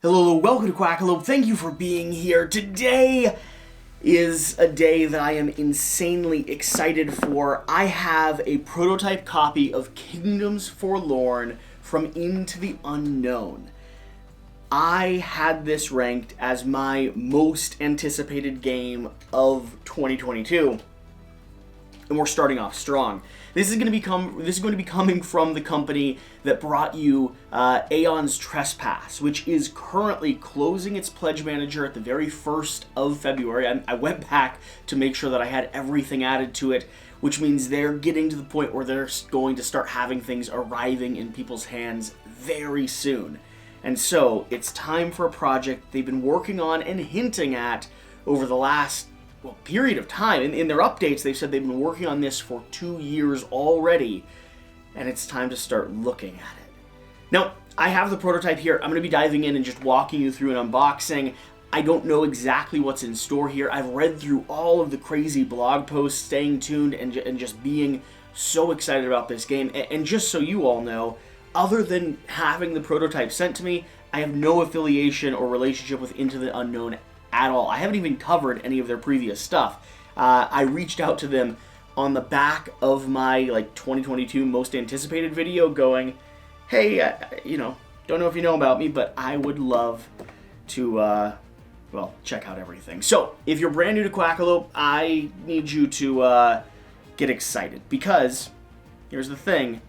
Hello, welcome to Quackalope. Thank you for being here. Today is a day that I am insanely excited for. I have a prototype copy of Kingdoms Forlorn from Into the Unknown. I had this ranked as my most anticipated game of 2022. And we're starting off strong. This is going to be coming from the company that brought you Aeon's Trespass, which is currently closing its pledge manager at the very 1st of February. I went back to make sure that I had everything added to it, which means they're getting to the point where they're going to start having things arriving in people's hands very soon. And so it's time for a project they've been working on and hinting at over the last period of time. In their updates, they've said they've been working on this for 2 years already, and it's time to start looking at it. Now, I have the prototype here. I'm going to be diving in and just walking you through an unboxing. I don't know exactly what's in store here. I've read through all of the crazy blog posts, staying tuned, and just being so excited about this game. And just so you all know, other than having the prototype sent to me, I have no affiliation or relationship with Into the Unknown at all. I haven't even covered any of their previous stuff. I reached out to them on the back of my 2022 most anticipated video going, hey, don't know if you know about me, but I would love to, check out everything. So, if you're brand new to Quackalope, I need you to get excited, because here's the thing,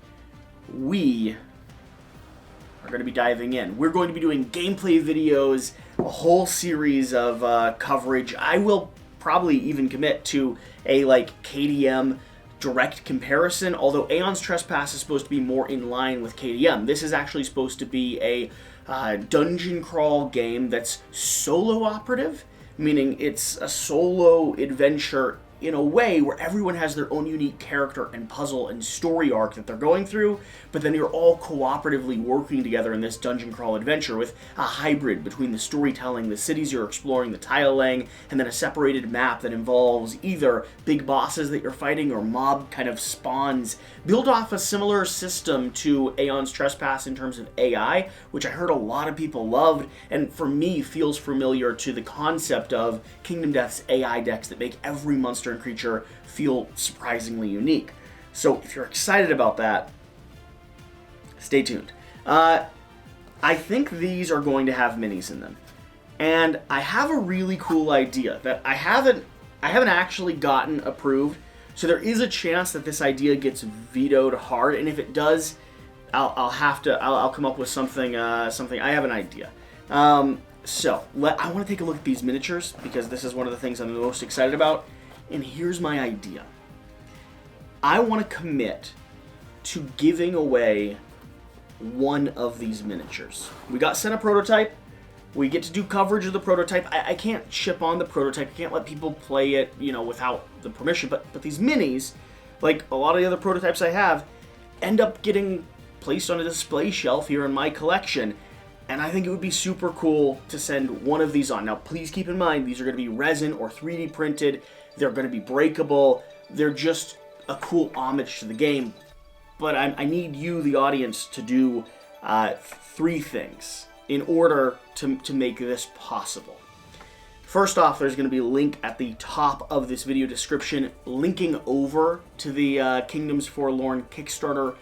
we are going to be diving in. We're going to be doing gameplay videos, a whole series of coverage. I will probably even commit to a KDM direct comparison, although Aeon's Trespass is supposed to be more in line with KDM. This is actually supposed to be a dungeon crawl game that's solo operative, meaning it's a solo adventure in a way where everyone has their own unique character and puzzle and story arc that they're going through, but then you're all cooperatively working together in this dungeon crawl adventure with a hybrid between the storytelling, the cities you're exploring, the tile laying, and then a separated map that involves either big bosses that you're fighting or mob kind of spawns, built off a similar system to Aeon's Trespass in terms of AI, which I heard a lot of people loved, and for me feels familiar to the concept of Kingdom Death's AI decks that make every monster and creature feel surprisingly unique. So if you're excited about that, stay tuned. I think these are going to have minis in them, and I have a really cool idea that I haven't actually gotten approved. So there is a chance that this idea gets vetoed hard, and if it does, I'll come up with something. I have an idea. I want to take a look at these miniatures, because this is one of the things I'm the most excited about. And here's my idea. I want to commit to giving away one of these miniatures. We got sent a prototype. We get to do coverage of the prototype. I can't ship on the prototype. I can't let people play it, without the permission. But these minis, like a lot of the other prototypes I have, end up getting placed on a display shelf here in my collection. And I think it would be super cool to send one of these on. Now, please keep in mind, these are going to be resin or 3D printed. They're going to be breakable. They're just a cool homage to the game. But I need you, the audience, to do 3 things in order to make this possible. First off, there's going to be a link at the top of this video description linking over to the Kingdoms Forlorn Kickstarter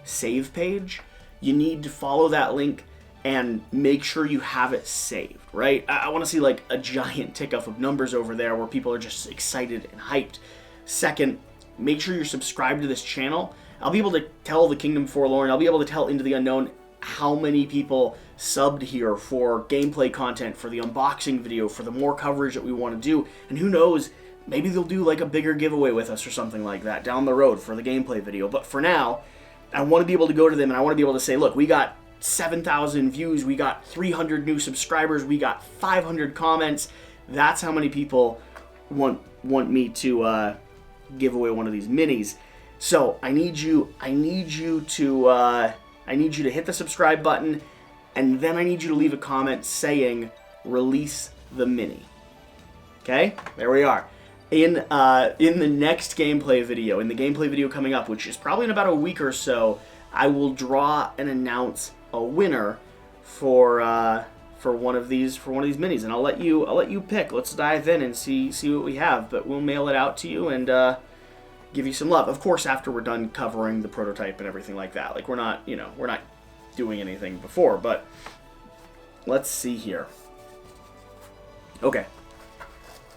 save page. You need to follow that link and make sure you have it saved, right? I want to see a giant tick up of numbers over there where people are just excited and hyped. Second, make sure you're subscribed to this channel. I'll be able to tell the Kingdom Forlorn, I'll be able to tell Into the Unknown how many people subbed here for gameplay content, for the unboxing video, for the more coverage that we want to do. And who knows, maybe they'll do a bigger giveaway with us or something like that down the road for the gameplay video. But for now, I want to be able to go to them and I want to be able to say, look, we got 7,000 views, we got 300 new subscribers, we got 500 comments. That's how many people want me to give away one of these minis. So I need you to hit the subscribe button, and then I need you to leave a comment saying release the mini. Okay, there we are. In the next gameplay video, in the gameplay video coming up, which is probably in about a week or so, I will draw and announce a winner for for one of these minis, and I'll let you pick. Let's dive in and see what we have. But we'll mail it out to you and give you some love. Of course, after we're done covering the prototype and everything like that. Like we're not doing anything before, but let's see here. Okay.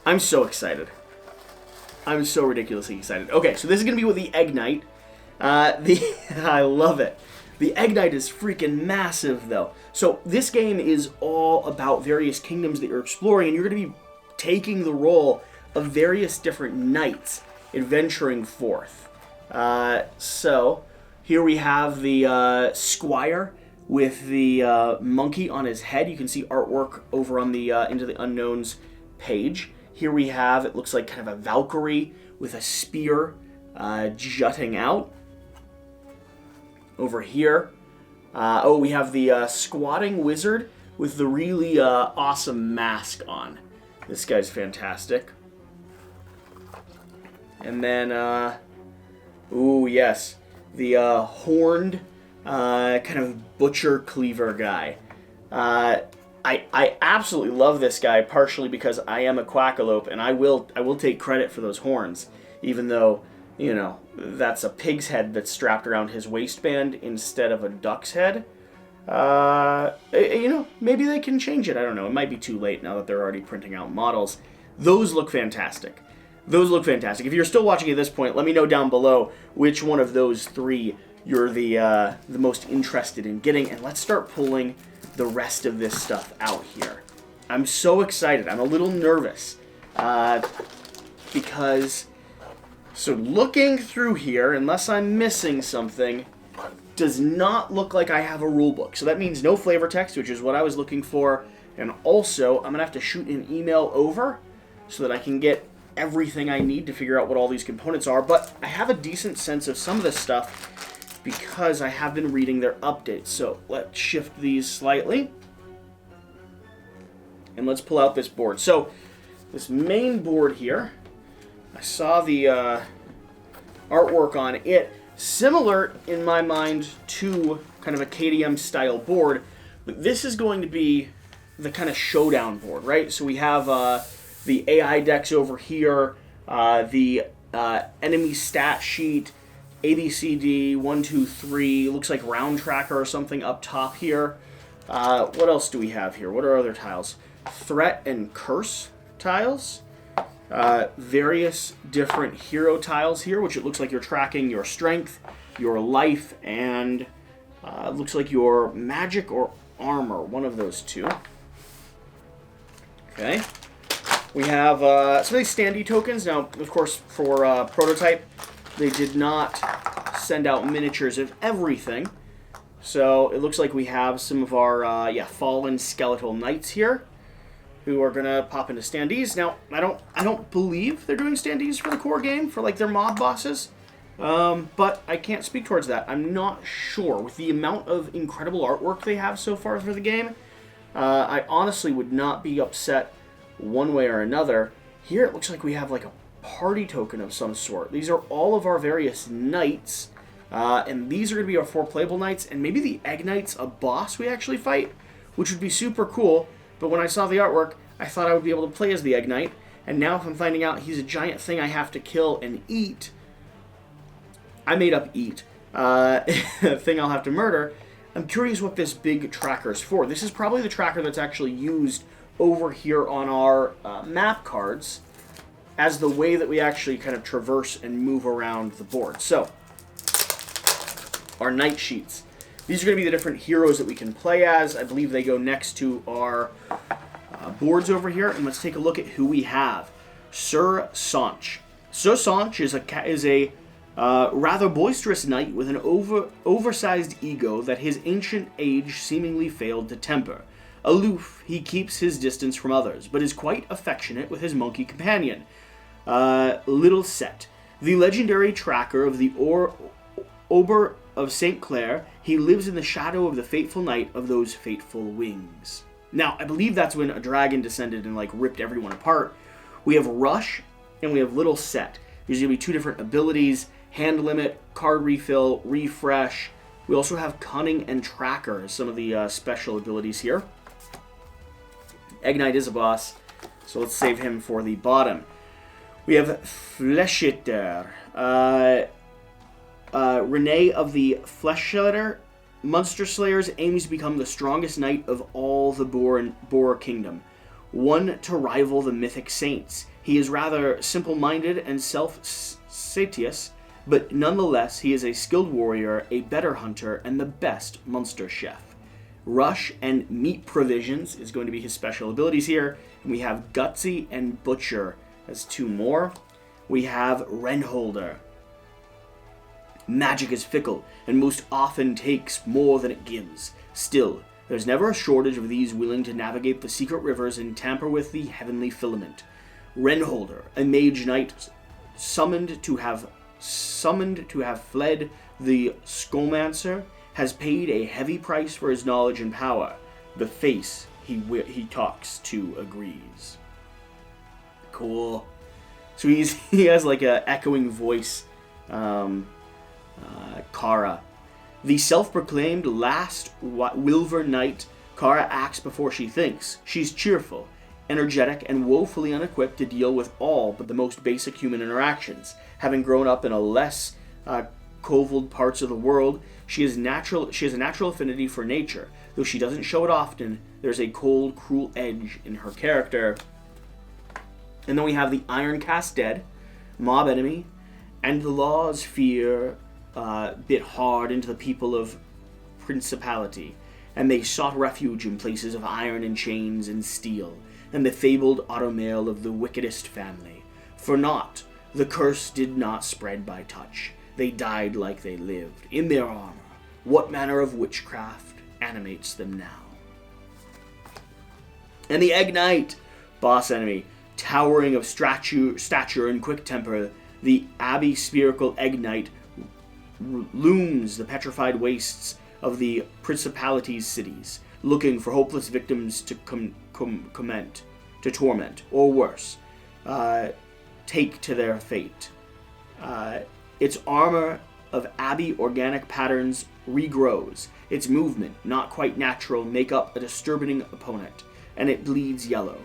I'm so excited. I'm so ridiculously excited. Okay, so this is going to be with the Egg Knight. I love it. The Egg Knight is freaking massive, though. So this game is all about various kingdoms that you're exploring, and you're going to be taking the role of various different knights adventuring forth. So here we have the squire with the monkey on his head. You can see artwork over on the Into the Unknowns page. Here we have, it looks like kind of a Valkyrie with a spear jutting out. Over here, we have the squatting wizard with the really awesome mask on. This guy's fantastic. And then, yes, the horned kind of butcher cleaver guy. I absolutely love this guy, partially because I am a Quackalope, and I will take credit for those horns, even though, that's a pig's head that's strapped around his waistband instead of a duck's head. Maybe they can change it. I don't know. It might be too late now that they're already printing out models. Those look fantastic. If you're still watching at this point, let me know down below which one of those three you're the most interested in getting, and let's start pulling the rest of this stuff out here. I'm so excited. I'm a little nervous because, so looking through here, unless I'm missing something, does not look like I have a rule book. So that means no flavor text, which is what I was looking for, and also I'm gonna have to shoot an email over so that I can get everything I need to figure out what all these components are. But I have a decent sense of some of this stuff because I have been reading their updates. So let's shift these slightly. And let's pull out this board. So this main board here, I saw the artwork on it. Similar in my mind to kind of a KDM style board. But this is going to be the kind of showdown board, right? So we have the AI decks over here, the enemy stat sheet, ABCD, 1, 2, 3, looks like round tracker or something up top here. What else do we have here? What are other tiles? Threat and curse tiles. Various different hero tiles here, which it looks like you're tracking your strength, your life, and looks like your magic or armor, one of those two. Okay. We have some of these standee tokens. Now, of course, for prototype, they did not send out miniatures of everything. So it looks like we have some of our fallen skeletal knights here, who are gonna pop into standees. Now, I don't believe they're doing standees for the core game for like their mob bosses, but I can't speak towards that. I'm not sure. With the amount of incredible artwork they have so far for the game, I honestly would not be upset one way or another. Here it looks like we have like a party token of some sort. These are all of our various knights, and these are going to be our 4 playable knights, and maybe the Egg Knight's a boss we actually fight, which would be super cool. But when I saw the artwork, I thought I would be able to play as the Egg Knight, and now if I'm finding out he's a giant thing I have to kill and eat, I made up eat, a thing I'll have to murder. I'm curious what this big tracker is for. This is probably the tracker that's actually used over here on our map cards as the way that we actually kind of traverse and move around the board. So, our knight sheets. These are going to be the different heroes that we can play as. I believe they go next to our boards over here. And let's take a look at who we have. Sir Sanche. Sir Sanche is a rather boisterous knight with an oversized ego that his ancient age seemingly failed to temper. Aloof, he keeps his distance from others, but is quite affectionate with his monkey companion, Little Set. The legendary tracker of the Ober of St. Clair, he lives in the shadow of the fateful night of those fateful wings. Now, I believe that's when a dragon descended and, like, ripped everyone apart. We have Rush, and we have Little Set. There's going to be 2 different abilities, hand limit, card refill, refresh. We also have Cunning and Tracker as some of the special abilities here. Eggnite is a boss, so let's save him for the bottom. We have Fleshiter. Renee of the Fleshiter Monster Slayers aims to become the strongest knight of all the Boar Kingdom, one to rival the mythic saints. He is rather simple-minded and self-satious, but nonetheless he is a skilled warrior, a better hunter, and the best monster chef. Rush and meat provisions is going to be his special abilities here, and we have Gutsy and Butcher as 2 more. We have Renholder. Magic is fickle, and most often takes more than it gives. Still, there's never a shortage of these willing to navigate the secret rivers and tamper with the heavenly filament. Renholder, a mage knight summoned to have fled the Skullmancer, has paid a heavy price for his knowledge and power. The face he talks to agrees. Cool. So he has like a echoing voice. Kara. The self-proclaimed last Wilver Knight, Kara acts before she thinks. She's cheerful, energetic, and woefully unequipped to deal with all but the most basic human interactions. Having grown up in a less cold parts of the world, she has a natural affinity for nature. Though she doesn't show it often, there's a cold, cruel edge in her character. And then we have the Iron Cast Dead, mob enemy, and the law's fear bit hard into the people of Principality, and they sought refuge in places of iron and chains and steel, and the fabled automail of the wickedest family. For naught, the curse did not spread by touch. They died like they lived, in their armor. What manner of witchcraft animates them now? And the Egg Knight, boss enemy, towering of stature and quick temper, the Abbey Spherical Egg Knight looms the petrified wastes of the Principality's cities, looking for hopeless victims to torment, or worse, take to their fate. Its armor of Abbey organic patterns regrows. Its movement, not quite natural, make up a disturbing opponent, and it bleeds yellow.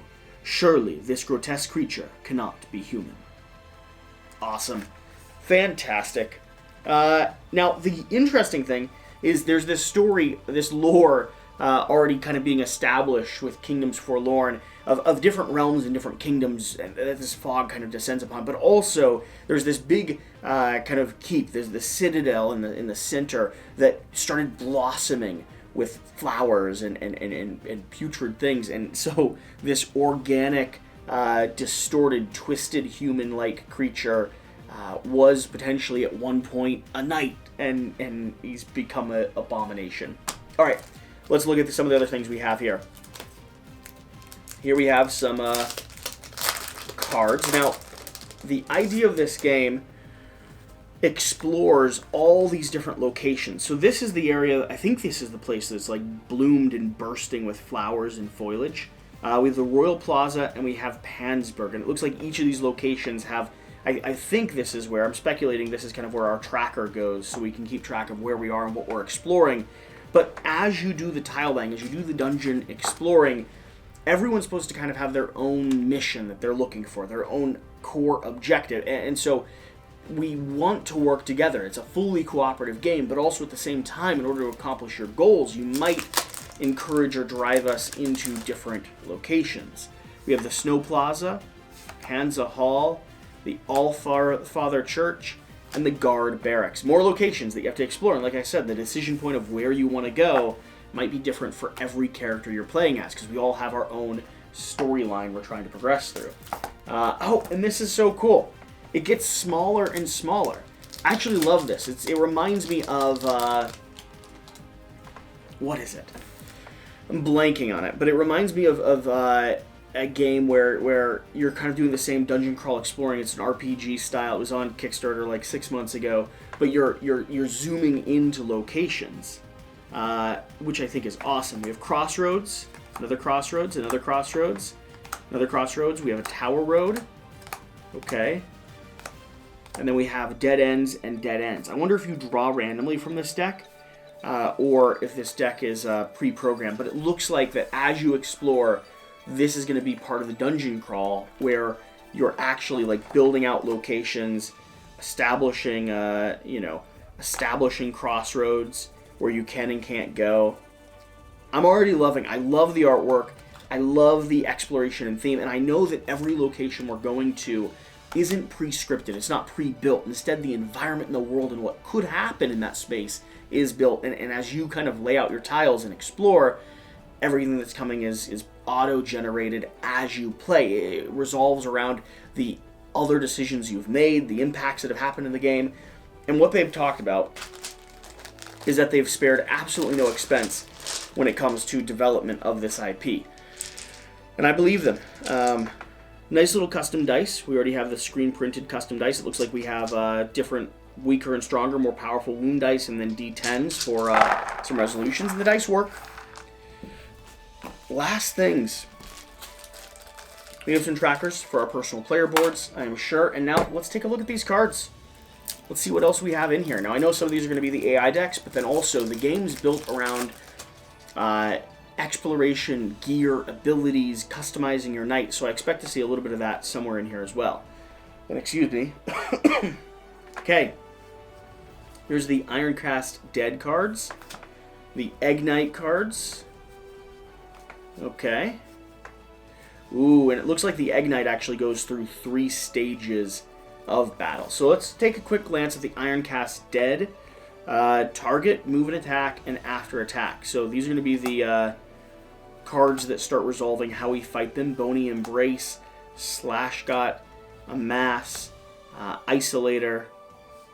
Surely this grotesque creature cannot be human. Awesome. Fantastic. Now, the interesting thing is there's this story, this lore, already kind of being established with Kingdoms Forlorn of different realms and different kingdoms that this fog kind of descends upon. But also, there's this big kind of keep, there's the citadel in the center that started blossoming with flowers and putrid things. And so this organic, distorted, twisted human-like creature was potentially at one point a knight, and he's become an abomination. All right, let's look at some of the other things we have here. Here we have some cards. Now, the idea of this game explores all these different locations. So this is the area, I think this is the place that's like bloomed and bursting with flowers and foliage. We have the Royal Plaza and we have Pansberg, and it looks like each of these locations have, I think this is where, I'm speculating this is kind of where our tracker goes, so we can keep track of where we are and what we're exploring. But as you do the tile laying, as you do the dungeon exploring, everyone's supposed to kind of have their own mission that they're looking for, their own core objective, and so we want to work together. It's a fully cooperative game, but also at the same time, in order to accomplish your goals, you might encourage or drive us into different locations. We have the Snow Plaza, Hansa Hall, the All-Father Church, and the Guard Barracks. More locations that you have to explore, and like I said, the decision point of where you want to go might be different for every character you're playing as, because we all have our own storyline we're trying to progress through. Oh, and this is so cool. It gets smaller and smaller. I actually love this. It reminds me of, what is it? I'm blanking on it, but it reminds me of a game where you're kind of doing the same dungeon crawl exploring. It's an RPG style. It was on Kickstarter like 6 months ago, but you're zooming into locations, which I think is awesome. We have Crossroads, another Crossroads, another Crossroads, another Crossroads. We have a Tower Road. Okay. And then we have Dead Ends and Dead Ends. I wonder if you draw randomly from this deck, or if this deck is pre-programmed. But it looks like that as you explore, this is going to be part of the dungeon crawl where you're actually like building out locations, establishing, establishing crossroads where you can and can't go. I'm already loving. I love the artwork. I love the exploration and theme, and I know that every location we're going to isn't pre-scripted. It's not pre-built. Instead, the environment in the world and what could happen in that space is built. And as you kind of lay out your tiles and explore, everything that's coming is auto-generated as you play. It resolves around the other decisions you've made, the impacts that have happened in the game. And what they've talked about is that they've spared absolutely no expense when it comes to development of this IP. And I believe them. Nice little custom dice. We already have the screen-printed custom dice. It looks like we have different weaker and stronger, more powerful wound dice, and then D10s for some resolutions. And the dice work. Last things. We have some trackers for our personal player boards, I am sure. And now let's take a look at these cards. Let's see what else we have in here. Now, I know some of these are going to be the AI decks, but then also the game's built around exploration, gear, abilities, customizing your knight. So I expect to see a little bit of that somewhere in here as well. And excuse me. Okay. Here's the Ironcast Dead cards. The Egg Knight cards. Okay. Ooh, and it looks like the Egg Knight actually goes through 3 stages of battle. So let's take a quick glance at the Ironcast Dead. Target, move and attack, and after attack. So these are going to be the cards that start resolving how we fight them. Bony Embrace, Slash Gut, Amass, Isolator.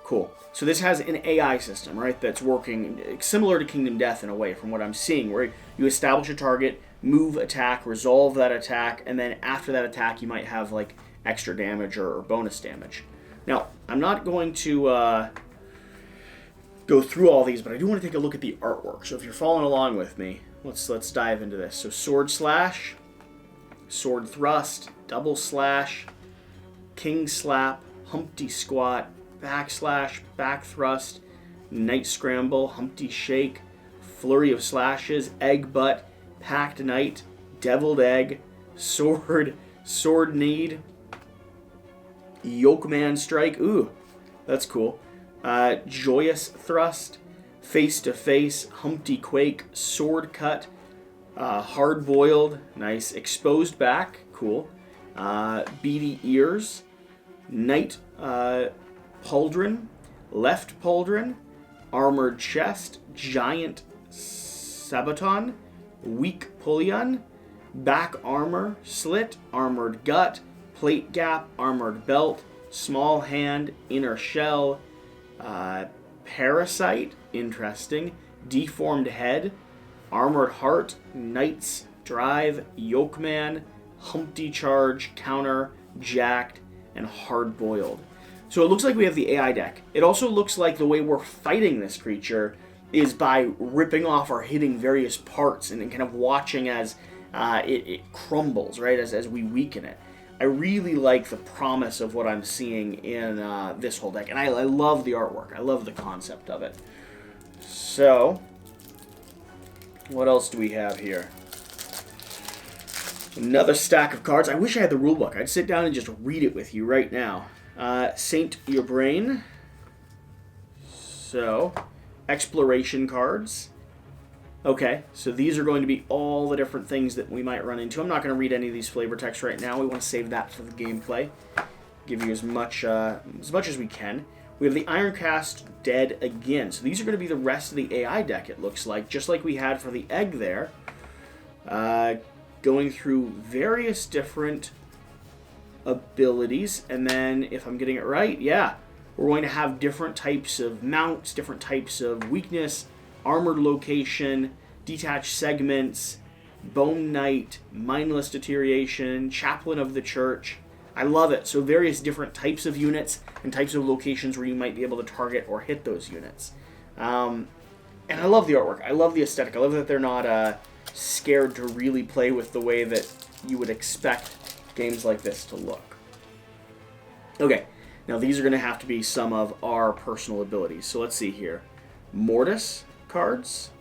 Cool. So this has an AI system, right, that's working similar to Kingdom Death in a way from what I'm seeing, where you establish a target, move, attack, resolve that attack, and then after that attack you might have like extra damage or bonus damage. Now, I'm not going to go through all these, but I do want to take a look at the artwork. So if you're following along with me, let's dive into this. So sword slash, sword thrust, double slash, king slap, Humpty squat, backslash, back thrust, knight scramble, Humpty shake, flurry of slashes, egg butt, packed knight, deviled egg, sword, sword need, yokeman strike. Ooh, that's cool. Joyous thrust, face to face, Humpty quake, sword cut, hard boiled, nice, exposed back, cool. Beady ears, knight pauldron, left pauldron, armored chest, giant sabaton, weak pullion, back armor, slit, armored gut, plate gap, armored belt, small hand, inner shell, parasite, interesting, deformed head, armored heart, knight's drive, yokeman, Humpty charge, counter, jacked, and hard boiled. So it looks like we have the AI deck. It also looks like the way we're fighting this creature is by ripping off or hitting various parts and kind of watching as it crumbles, right, as we weaken it. I really like the promise of what I'm seeing in this whole deck, and I love the artwork. I love the concept of it. So, what else do we have here? Another stack of cards. I wish I had the rulebook. I'd sit down and just read it with you right now. Saint Your Brain. So, exploration cards. Okay, so these are going to be all the different things that we might run into. I'm not going to read any of these flavor texts right now. We want to save that for the gameplay. Give you as much as we can. We have the Ironcast Dead again. So these are going to be the rest of the AI deck, it looks like. Just like we had for the egg there. Going through various different abilities. And then, if I'm getting it right, yeah. We're going to have different types of mounts, different types of weakness, armored location, detached segments, bone knight, mindless deterioration, chaplain of the church. I love it. So various different types of units and types of locations where you might be able to target or hit those units. And I love the artwork. I love the aesthetic. I love that they're not scared to really play with the way that you would expect games like this to look. Okay, now these are going to have to be some of our personal abilities. So let's see here. Mortis cards.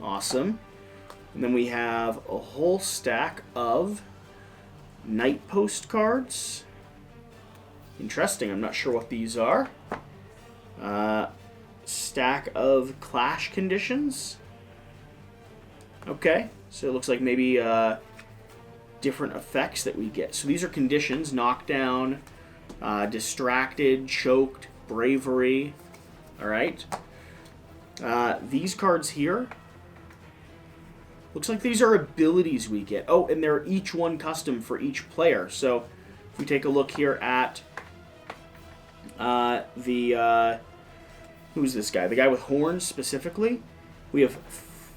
Awesome. And then we have a whole stack of Night Post cards. Interesting. I'm not sure what these are. Stack of Clash Conditions. Okay. So it looks like maybe different effects that we get. So these are conditions: knockdown, distracted, choked, bravery. All right. These cards here, looks like these are abilities we get. Oh, and they're each one custom for each player. So if we take a look here at who's this guy? The guy with horns specifically. We have,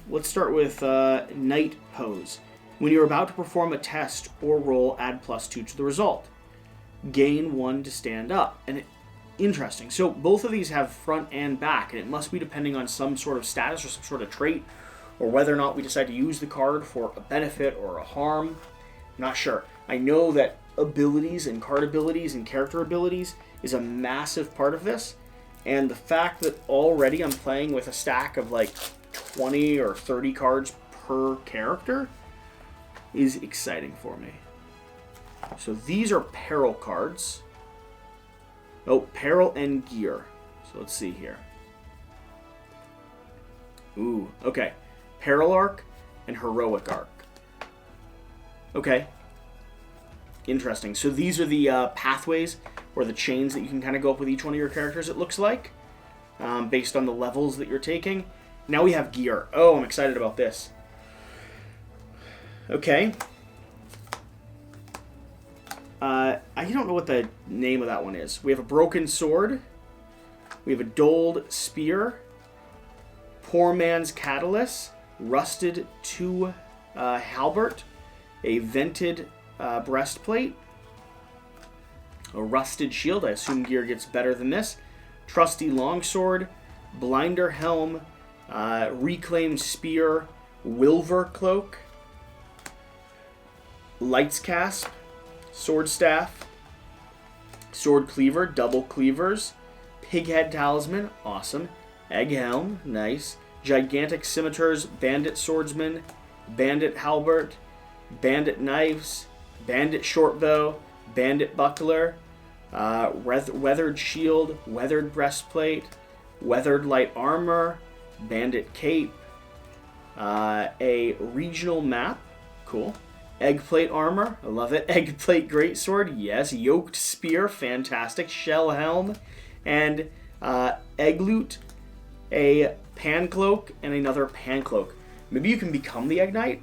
let's start with Night Pose. When you're about to perform a test or roll, add +2 to the result. Gain 1 to stand up. And interesting. So both of these have front and back, and it must be depending on some sort of status or some sort of trait, or whether or not we decide to use the card for a benefit or a harm. Not sure. I know that abilities and card abilities and character abilities is a massive part of this, and the fact that already I'm playing with a stack of like 20 or 30 cards per character is exciting for me. So these are peril cards. Oh, peril and gear. So let's see here. Ooh, okay. Peril arc and heroic arc. Okay. Interesting. So these are the pathways or the chains that you can kind of go up with each one of your characters, it looks like, based on the levels that you're taking. Now we have gear. Oh, I'm excited about this. Okay. I don't know what the name of that one is. We have a broken sword. We have a dulled spear. Poor man's catalyst. Rusted 2 halbert. A vented breastplate. A rusted shield. I assume gear gets better than this. Trusty longsword. Blinder helm. Reclaimed spear. Wilver cloak. Light's casp. Sword staff. Sword cleaver. Double cleavers. Pighead talisman. Awesome. Egg helm. Nice. Gigantic scimitars. Bandit swordsman. Bandit halbert. Bandit knives. Bandit short bow. Bandit buckler. Weathered shield. Weathered breastplate. Weathered light armor. Bandit cape. A regional map. Cool. Eggplate armor. I love it. Eggplate greatsword. Yes. Yoked spear. Fantastic. Shell helm. And Egglute. A pan cloak. And another pan cloak. Maybe you can become the Egg Knight?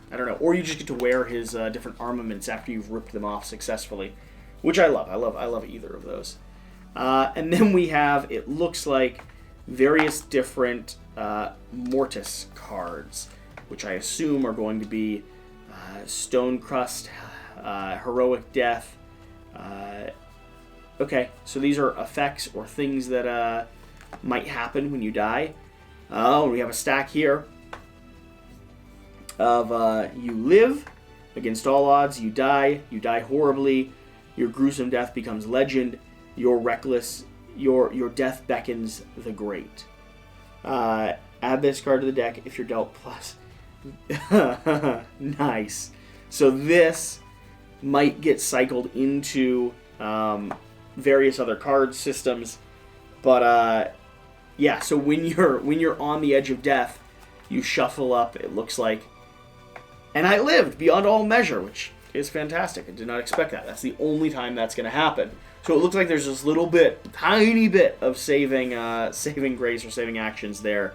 I don't know. Or you just get to wear his different armaments after you've ripped them off successfully. Which I love. I love either of those. And then we have, it looks like, various different Mortis cards, which I assume are going to be Stone Crust, Heroic Death. Okay, so these are effects or things that might happen when you die. Oh, we have a stack here of you live against all odds, you die horribly, your gruesome death becomes legend, your reckless, your death beckons the great. Add this card to the deck if you're dealt plus. Nice. So this might get cycled into various other card systems, but yeah. So when you're on the edge of death, you shuffle up. It looks like, and I lived beyond all measure, which is fantastic. I did not expect that. That's the only time that's going to happen. So it looks like there's this little bit, tiny bit of saving grace or saving actions there,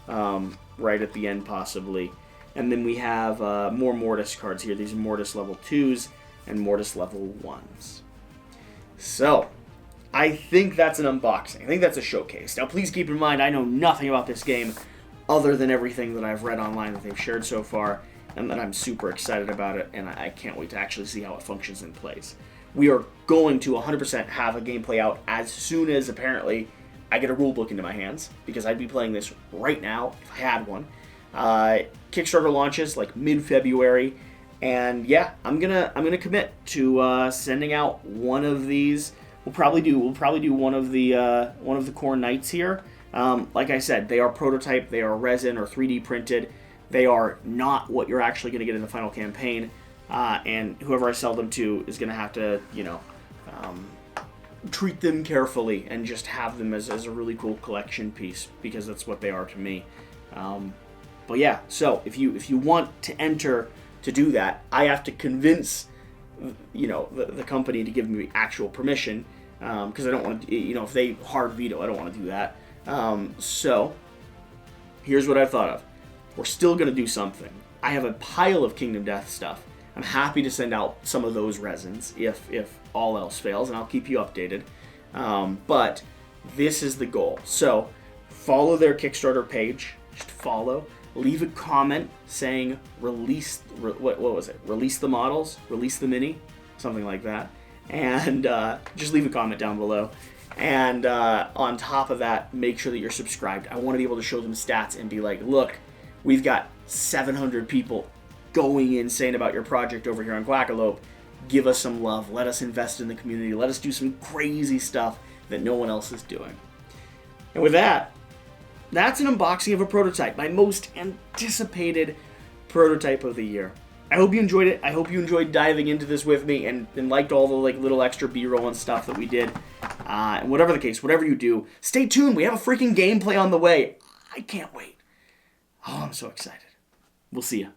right at the end possibly. And then we have more Mortis cards here. These are Mortis level 2s and Mortis level 1s. So, I think that's an unboxing. I think that's a showcase. Now, please keep in mind, I know nothing about this game other than everything that I've read online that they've shared so far, and that I'm super excited about it, and I can't wait to actually see how it functions and plays. We are going to 100% have a gameplay out as soon as, apparently, I get a rulebook into my hands, because I'd be playing this right now if I had one. Kickstarter launches like mid-February, and yeah, I'm gonna commit to sending out one of these. We'll probably do one of the core knights here. Like I said, they are prototype, they are resin or 3D printed. They are not what you're actually going to get in the final campaign, and whoever I sell them to is going to have to, treat them carefully and just have them as a really cool collection piece, because that's what they are to me. But yeah, so if you want to enter to do that, I have to convince the company to give me actual permission, because I don't want to, if they hard veto, I don't want to do that. So here's what I thought of. We're still going to do something. I have a pile of Kingdom Death stuff. I'm happy to send out some of those resins if all else fails, and I'll keep you updated. But this is the goal. So follow their Kickstarter page. Just follow. Leave a comment saying release. What was it? Release the models. Release the mini. Something like that. And just leave a comment down below. And on top of that, make sure that you're subscribed. I want to be able to show them stats and be like, look, we've got 700 people going insane about your project over here on Quackalope. Give us some love. Let us invest in the community. Let us do some crazy stuff that no one else is doing. And with that, that's an unboxing of a prototype, my most anticipated prototype of the year. I hope you enjoyed it. I hope you enjoyed diving into this with me and liked all the little extra B-roll and stuff that we did. And whatever the case, whatever you do, stay tuned. We have a freaking gameplay on the way. I can't wait. Oh, I'm so excited. We'll see ya.